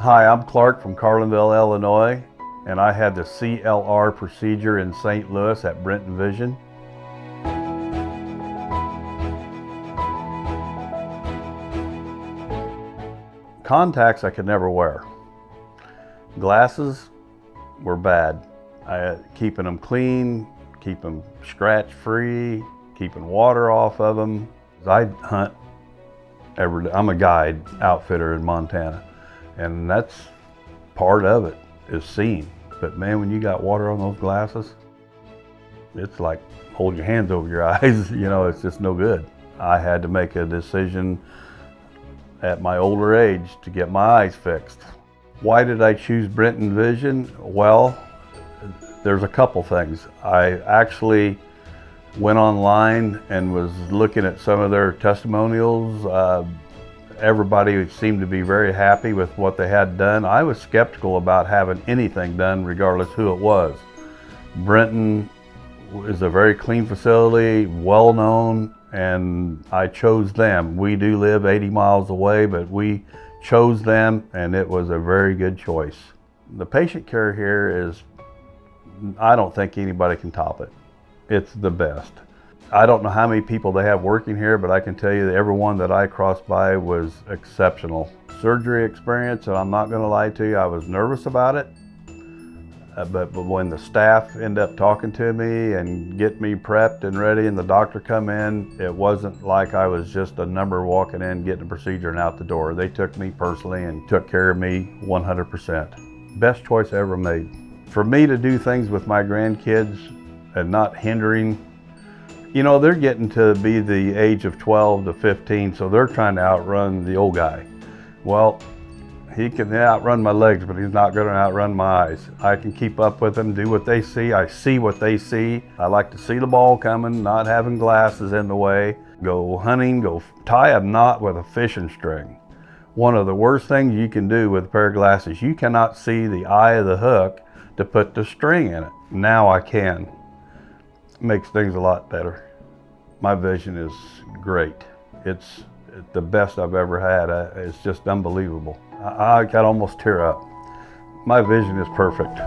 Hi, I'm Clark from Carlinville, Illinois, and I had the CLR procedure in St. Louis at Brinton Vision. Contacts I could never wear. Glasses were bad. Keeping them clean, keep them scratch-free, keeping water off of them. I hunt every day. I'm a guide outfitter in Montana, and that's part of it, is seeing. But man, when you got water on those glasses, it's like hold your hands over your eyes, you know, it's just no good. I had to make a decision at my older age to get my eyes fixed. Why did I choose Brinton Vision? Well, there's a couple things. I actually went online and was looking at some of their testimonials. Everybody seemed to be very happy with what they had done. I was skeptical about having anything done, regardless who it was. Brinton is a very clean facility, well known, and I chose them. We do live 80 miles away, but we chose them, and it was a very good choice. The patient care here is, I don't think anybody can top it. It's the best. I don't know how many people they have working here, but I can tell you that everyone that I crossed by was exceptional. Surgery experience, and I'm not going to lie to you, I was nervous about it. But when the staff end up talking to me and get me prepped and ready and the doctor come in, it wasn't like I was just a number walking in, getting a procedure and out the door. They took me personally and took care of me 100%. Best choice I ever made. For me to do things with my grandkids and not hindering, you know, they're getting to be the age of 12 to 15, so they're trying to outrun the old guy. Well, he can outrun my legs, but he's not going to outrun my eyes. I can keep up with them, do what they see. I see what they see. I like to see the ball coming, not having glasses in the way. Go hunting, go tie a knot with a fishing string. One of the worst things you can do with a pair of glasses, you cannot see the eye of the hook to put the string in it. Now I can. It makes things a lot better. My vision is great. It's the best I've ever had. It's just unbelievable. I could almost tear up. My vision is perfect.